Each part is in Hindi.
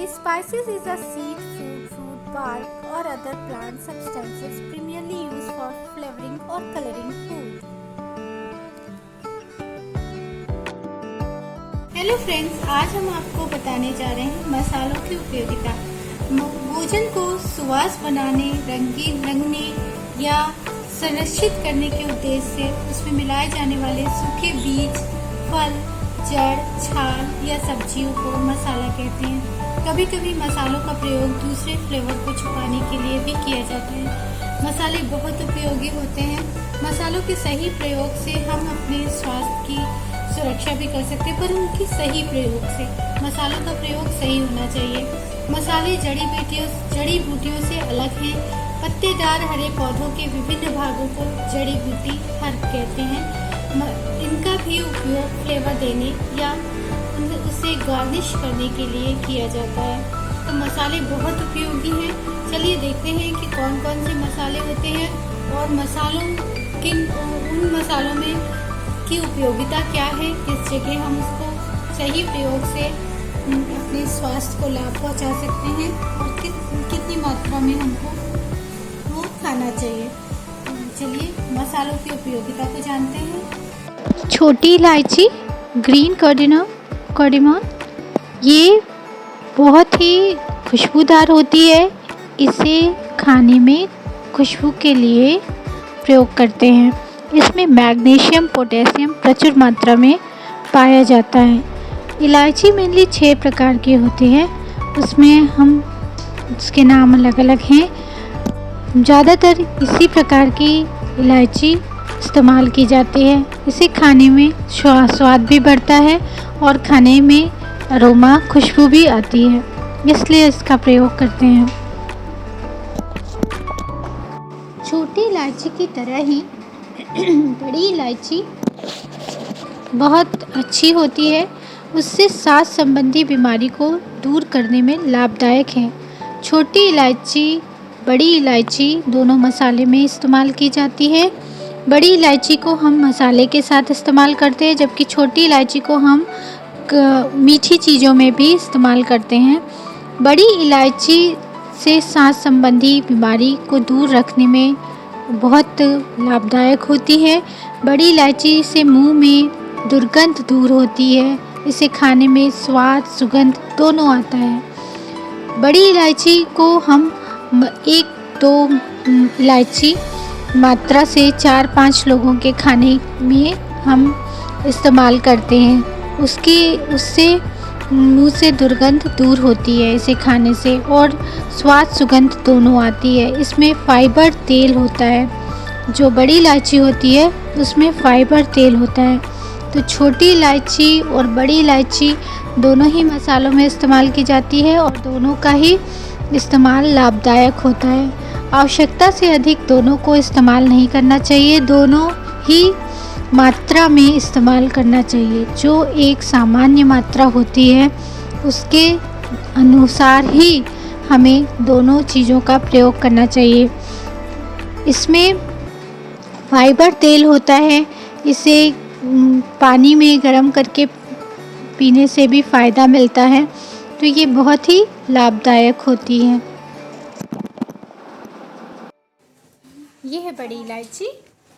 Spices is a seed, fruit, bark, or other plant substances primarily used for flavoring or coloring food. Hello friends, आज हम आपको बताने जा रहे हैं मसालों की उपयोगिता। भोजन को सुवास बनाने, रंगीन रंगने या संरक्षित करने के उद्देश्य से उसमें मिलाए जाने वाले सूखे बीज, फल, जड़, छाल या सब्जियों को मसाला कहते हैं। कभी कभी मसालों का प्रयोग दूसरे फ्लेवर को छुपाने के लिए भी किया जाता है। मसाले बहुत उपयोगी होते हैं। मसालों के सही प्रयोग से हम अपने स्वास्थ्य की सुरक्षा भी कर सकते हैं, पर उनकी सही प्रयोग से। मसालों का प्रयोग सही होना चाहिए। मसाले जड़ी बूटियों से अलग हैं। पत्तेदार हरे पौधों के विभिन्न भागों को जड़ी बूटी हर्ब कहते हैं। इनका भी उपयोग फ्लेवर देने या उसे गार्निश करने के लिए किया जाता है। तो मसाले बहुत उपयोगी हैं। चलिए देखते हैं कि कौन कौन से मसाले होते हैं और उन मसालों में की उपयोगिता क्या है, किस जगह हम उसको सही प्रयोग से अपने स्वास्थ्य को लाभ पहुंचा सकते हैं और कितनी मात्रा में हमको वो खाना चाहिए। चलिए मसालों की उपयोगिता को जानते हैं। छोटी इलायची, ग्रीन कार्डेमम, ये बहुत ही खुशबूदार होती है। इसे खाने में खुशबू के लिए प्रयोग करते हैं। इसमें मैग्नीशियम, पोटेशियम प्रचुर मात्रा में पाया जाता है। इलायची मेनली 6 प्रकार की होती है। उसमें उसके नाम अलग अलग हैं। ज़्यादातर इसी प्रकार की इलायची इस्तेमाल की जाती है। इसे खाने में स्वाद भी बढ़ता है और खाने में अरोमा, खुशबू भी आती है, इसलिए इसका प्रयोग करते हैं। छोटी इलायची की तरह ही बड़ी इलायची बहुत अच्छी होती है। उससे सांस संबंधी बीमारी को दूर करने में लाभदायक है। छोटी इलायची, बड़ी इलायची दोनों मसाले में इस्तेमाल की जाती है। बड़ी इलायची को हम मसाले के साथ इस्तेमाल करते हैं, जबकि छोटी इलायची को हम मीठी चीज़ों में भी इस्तेमाल करते हैं। बड़ी इलायची से सांस संबंधी बीमारी को दूर रखने में बहुत लाभदायक होती है। बड़ी इलायची से मुंह में दुर्गंध दूर होती है। इसे खाने में स्वाद, सुगंध दोनों आता है। बड़ी इलायची को हम 1-2 इलायची मात्रा से 4-5 लोगों के खाने में हम इस्तेमाल करते हैं। उससे मुंह से दुर्गंध दूर होती है इसे खाने से, और स्वाद, सुगंध दोनों आती है। इसमें फाइबर तेल होता है। जो बड़ी इलायची होती है उसमें फाइबर तेल होता है। तो छोटी इलायची और बड़ी इलायची दोनों ही मसालों में इस्तेमाल की जाती है और दोनों का ही इस्तेमाल लाभदायक होता है। आवश्यकता से अधिक दोनों को इस्तेमाल नहीं करना चाहिए। दोनों ही मात्रा में इस्तेमाल करना चाहिए। जो एक सामान्य मात्रा होती है उसके अनुसार ही हमें दोनों चीज़ों का प्रयोग करना चाहिए। इसमें फाइबर तेल होता है। इसे पानी में गर्म करके पीने से भी फ़ायदा मिलता है। तो ये बहुत ही लाभदायक होती है। ये है बड़ी इलायची।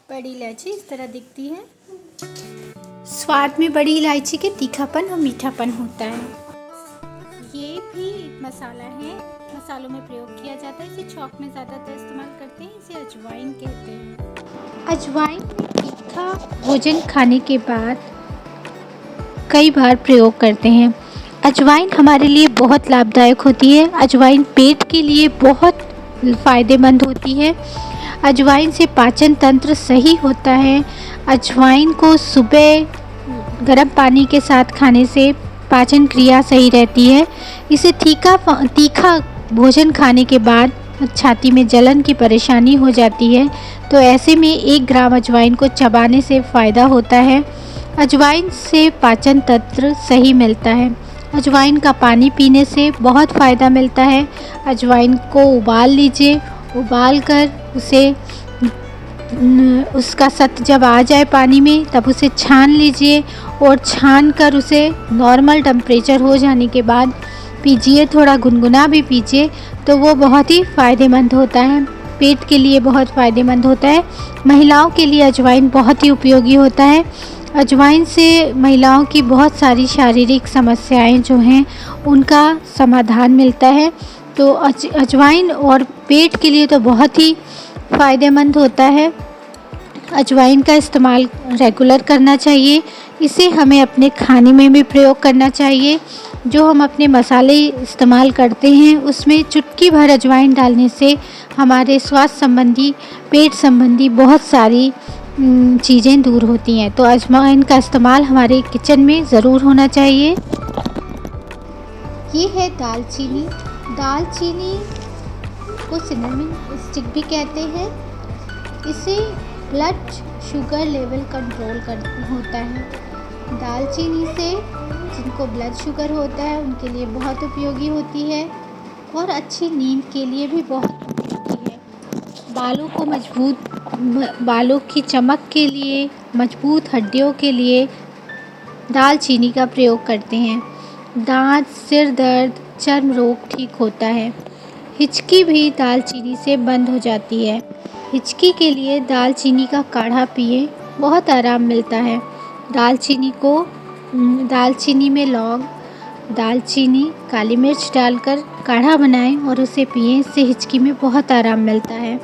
बड़ी इलायची इस तरह दिखती है। स्वाद में बड़ी इलायची के तीखापन और मीठापन होता है। ये भी मसाला है, मसालों में प्रयोग किया जाता है। इसे छौंक में ज़्यादातर इस्तेमाल करते हैं। इसे अजवाइन कहते हैं। अजवाइन में तीखा भोजन खाने के बाद कई बार प्रयोग करते हैं। अजवाइन हमारे लिए बहुत लाभदायक होती है। अजवाइन पेट के लिए बहुत फ़ायदेमंद होती है। अजवाइन से पाचन तंत्र सही होता है। अजवाइन को सुबह गर्म पानी के साथ खाने से पाचन क्रिया सही रहती है। इसे तीखा भोजन खाने के बाद छाती में जलन की परेशानी हो जाती है, तो ऐसे में 1 ग्राम अजवाइन को चबाने से फ़ायदा होता है। अजवाइन से पाचन तंत्र सही मिलता है। अजवाइन का पानी पीने से बहुत फ़ायदा मिलता है। अजवाइन को उबाल लीजिए। उबाल कर उसका सत्व जब आ जाए पानी में, तब उसे छान लीजिए और छान कर उसे नॉर्मल टेम्परेचर हो जाने के बाद पीजिए, थोड़ा गुनगुना भी पीजिए तो वो बहुत ही फ़ायदेमंद होता है, पेट के लिए बहुत फ़ायदेमंद होता है। महिलाओं के लिए अजवाइन बहुत ही उपयोगी होता है। अजवाइन से महिलाओं की बहुत सारी शारीरिक समस्याएं जो हैं उनका समाधान मिलता है। तो अजवाइन और पेट के लिए तो बहुत ही फ़ायदेमंद होता है। अजवाइन का इस्तेमाल रेगुलर करना चाहिए। इसे हमें अपने खाने में भी प्रयोग करना चाहिए। जो हम अपने मसाले इस्तेमाल करते हैं उसमें चुटकी भर अजवाइन डालने से हमारे स्वास्थ्य संबंधी, पेट संबंधी बहुत सारी चीज़ें दूर होती हैं। तो अजवाइन का इस्तेमाल हमारे किचन में ज़रूर होना चाहिए। ये है दालचीनी। दालचीनी को सिनेमन स्टिक भी कहते हैं। इसे ब्लड शुगर लेवल कंट्रोल होता है। दालचीनी से जिनको ब्लड शुगर होता है उनके लिए बहुत उपयोगी होती है और अच्छी नींद के लिए भी बहुत उपयोगी है। बालों को मजबूत, बालों की चमक के लिए, मजबूत हड्डियों के लिए दालचीनी का प्रयोग करते हैं। दांत, सिर दर्द, चर्म रोग ठीक होता है। हिचकी भी दालचीनी से बंद हो जाती है। हिचकी के लिए दालचीनी का काढ़ा पिए, बहुत आराम मिलता है। दालचीनी में लौंग, दालचीनी, काली मिर्च डालकर काढ़ा बनाएं और उसे पिएं। इससे हिचकी में बहुत आराम मिलता है।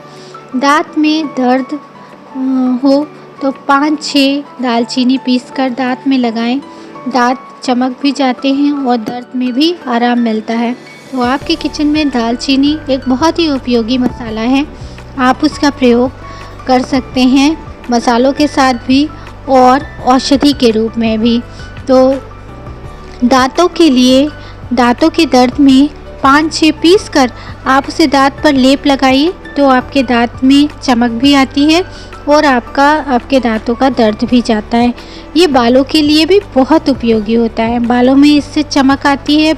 दांत में दर्द हो तो 5-6 दालचीनी पीसकर दांत में लगाएं। दांत चमक भी जाते हैं और दर्द में भी आराम मिलता है। तो आपके किचन में दालचीनी एक बहुत ही उपयोगी मसाला है। आप उसका प्रयोग कर सकते हैं मसालों के साथ भी और औषधि के रूप में भी। तो दांतों के लिए, दांतों के दर्द में 5-6 पीस कर आप उसे दांत पर लेप लगाइए तो आपके दांत में चमक भी आती है और आपके दांतों का दर्द भी जाता है। ये बालों के लिए भी बहुत उपयोगी होता है। बालों में इससे चमक आती है,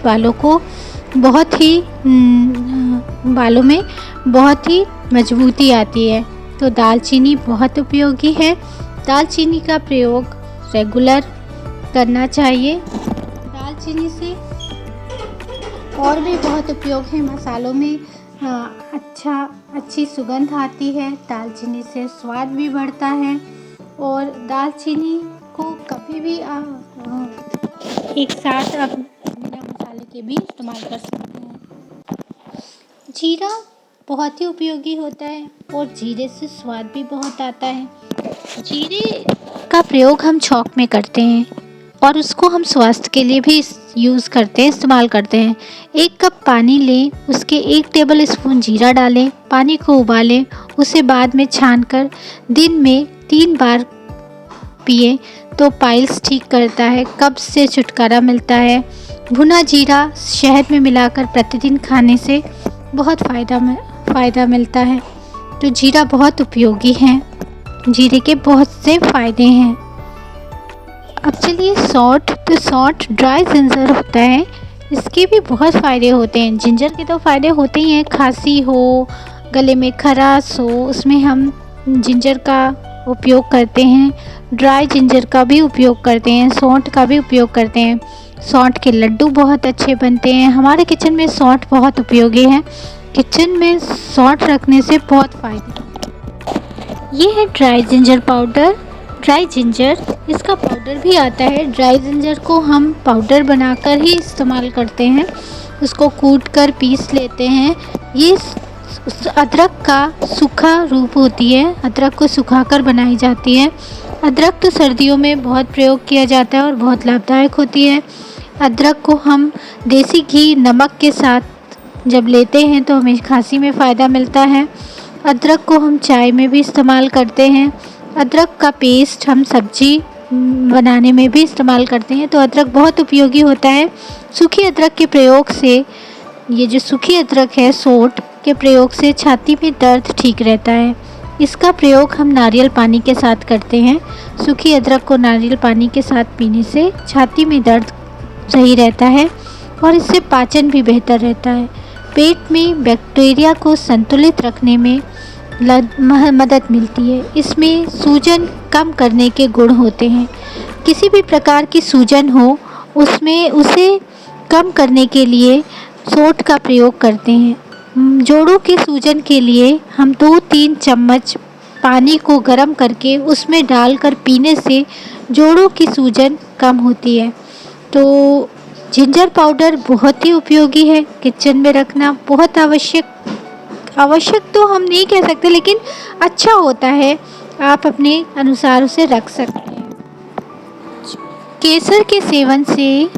बालों में बहुत ही मजबूती आती है। तो दालचीनी बहुत उपयोगी है। दालचीनी का प्रयोग रेगुलर करना चाहिए। दालचीनी से और भी बहुत उपयोग है। मसालों में अच्छी सुगंध आती है। दालचीनी से स्वाद भी बढ़ता है और दालचीनी को कभी भी एक साथ आप बिना मसाले के भी इस्तेमाल कर सकते हैं। जीरा बहुत ही उपयोगी होता है और जीरे से स्वाद भी बहुत आता है। जीरे का प्रयोग हम छौंक में करते हैं और उसको हम स्वास्थ्य के लिए भी इस्तेमाल करते हैं। 1 कप पानी लें, उसके 1 टेबल स्पून जीरा डालें, पानी को उबालें, उसे बाद में छानकर दिन में 3 बार पिएं तो पाइल्स ठीक करता है, कब्ज से छुटकारा मिलता है। भुना जीरा शहद में मिलाकर प्रतिदिन खाने से बहुत फ़ायदा मिलता है। तो जीरा बहुत उपयोगी है। जीरे के बहुत से फ़ायदे हैं। अब चलिए सौंठ ड्राई जिंजर होता है, इसके भी बहुत फ़ायदे होते हैं। जिंजर के तो फ़ायदे होते ही हैं, खांसी हो, गले में खराश हो, उसमें हम जिंजर का उपयोग करते हैं। ड्राई जिंजर का भी उपयोग करते हैं, सौंठ का भी उपयोग करते हैं। सौंठ के लड्डू बहुत अच्छे बनते हैं। हमारे किचन में सौंठ बहुत उपयोगी है। किचन में सौंठ रखने से बहुत फ़ायदे। ये है dry ginger powder. Dry ginger, इसका पाउडर भी आता है। ड्राई जिंजर को हम पाउडर बनाकर ही इस्तेमाल करते हैं, उसको कूट कर पीस लेते हैं। ये अदरक का सूखा रूप होती है, अदरक को सुखाकर बनाई जाती है। अदरक तो सर्दियों में बहुत प्रयोग किया जाता है और बहुत लाभदायक होती है। अदरक को हम देसी घी, नमक के साथ जब लेते हैं तो हमें खांसी में फ़ायदा मिलता है। अदरक को हम चाय में भी इस्तेमाल करते हैं। अदरक का पेस्ट हम सब्जी बनाने में भी इस्तेमाल करते हैं। तो अदरक बहुत उपयोगी होता है। सूखी अदरक के प्रयोग से, ये जो सूखी अदरक है, सौंठ के प्रयोग से छाती में दर्द ठीक रहता है। इसका प्रयोग हम नारियल पानी के साथ करते हैं। सूखी अदरक को नारियल पानी के साथ पीने से छाती में दर्द सही रहता है और इससे पाचन भी बेहतर रहता है। पेट में बैक्टीरिया को संतुलित रखने में मदद मिलती है। इसमें सूजन कम करने के गुण होते हैं। किसी भी प्रकार की सूजन हो उसे कम करने के लिए सोंठ का प्रयोग करते हैं। जोड़ों के सूजन के लिए हम 2-3 चम्मच पानी को गर्म करके उसमें डालकर पीने से जोड़ों की सूजन कम होती है। तो जिंजर पाउडर बहुत ही उपयोगी है, किचन में रखना बहुत आवश्यक तो हम नहीं कह सकते, लेकिन अच्छा होता है, आप अपने अनुसार उसे रख सकते हैं। केसर के सेवन से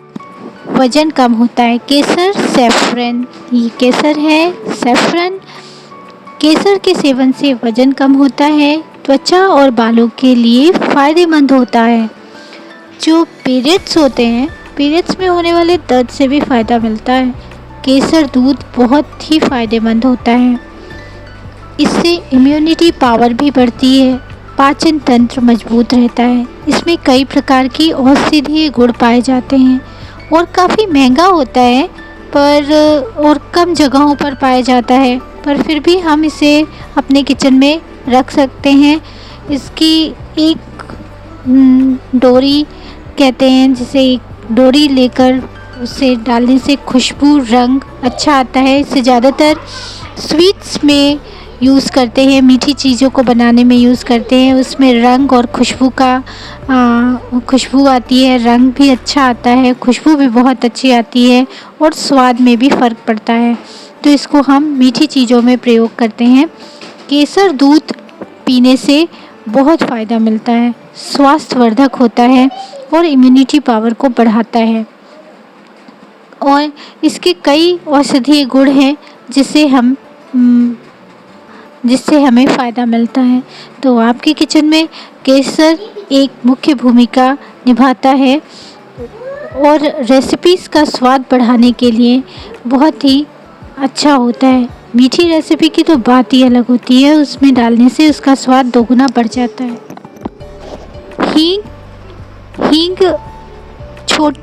वज़न कम होता है। केसर सैफरन, ये केसर है सैफरन। केसर के सेवन से वज़न कम होता है, त्वचा और बालों के लिए फ़ायदेमंद होता है। जो पीरियड्स होते हैं, पीरियड्स में होने वाले दर्द से भी फ़ायदा मिलता है। केसर दूध बहुत ही फ़ायदेमंद होता है, इससे इम्यूनिटी पावर भी बढ़ती है, पाचन तंत्र मजबूत रहता है। इसमें कई प्रकार की औषधीय गुण पाए जाते हैं और काफ़ी महंगा होता है और कम जगहों पर पाया जाता है, पर फिर भी हम इसे अपने किचन में रख सकते हैं। इसकी एक डोरी कहते हैं, जिसे एक डोरी लेकर उसे डालने से खुशबू रंग अच्छा आता है। इसे ज़्यादातर स्वीट्स में यूज़ करते हैं, मीठी चीज़ों को बनाने में यूज़ करते हैं। उसमें रंग और खुशबू आती है, रंग भी अच्छा आता है, खुशबू भी बहुत अच्छी आती है और स्वाद में भी फ़र्क पड़ता है। तो इसको हम मीठी चीज़ों में प्रयोग करते हैं। केसर दूध पीने से बहुत फ़ायदा मिलता है, स्वास्थ्यवर्धक होता है और इम्यूनिटी पावर को बढ़ाता है और इसके कई औषधीय गुण हैं जिससे हमें फ़ायदा मिलता है। तो आपके किचन में केसर एक मुख्य भूमिका निभाता है और रेसिपीज़ का स्वाद बढ़ाने के लिए बहुत ही अच्छा होता है। मीठी रेसिपी की तो बात ही अलग होती है, उसमें डालने से उसका स्वाद दोगुना बढ़ जाता है।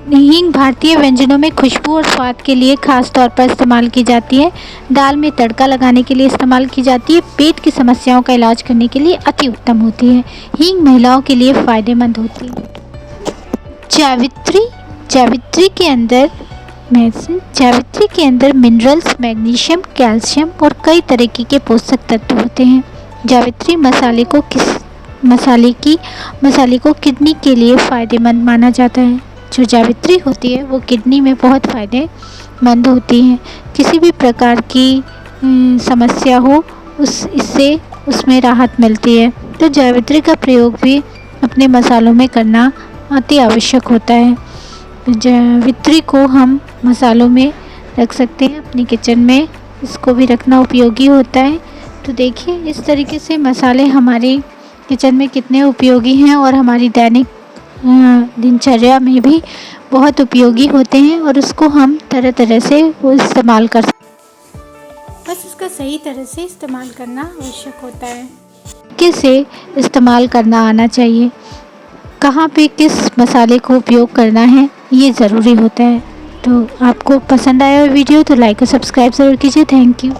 हींग भारतीय व्यंजनों में खुशबू और स्वाद के लिए खास तौर पर इस्तेमाल की जाती है। दाल में तड़का लगाने के लिए इस्तेमाल की जाती है। पेट की समस्याओं का इलाज करने के लिए अति उत्तम होती है। हींग महिलाओं के लिए फ़ायदेमंद होती है। जावित्री के अंदर मिनरल्स, मैग्नीशियम, कैल्शियम और कई तरह के पोषक तत्व होते हैं। जावित्री मसाले को किडनी के लिए फ़ायदेमंद माना जाता है। जो जावित्री होती है वो किडनी में बहुत फ़ायदेमंद होती है। किसी भी प्रकार की समस्या हो इससे उसमें राहत मिलती है। तो जावित्री का प्रयोग भी अपने मसालों में करना अति आवश्यक होता है। जावित्री को हम मसालों में रख सकते हैं, अपने किचन में इसको भी रखना उपयोगी होता है। तो देखिए इस तरीके से मसाले हमारे किचन में कितने उपयोगी हैं और हमारी दैनिक दिनचर्या में भी बहुत उपयोगी होते हैं और उसको हम तरह तरह से इस्तेमाल कर सकते हैं। बस उसका सही तरह से इस्तेमाल करना आवश्यक होता है। कैसे इस्तेमाल करना आना चाहिए, कहाँ पे किस मसाले को उपयोग करना है, ये ज़रूरी होता है। तो आपको पसंद आया वीडियो तो लाइक और सब्सक्राइब ज़रूर कीजिए। Thank you.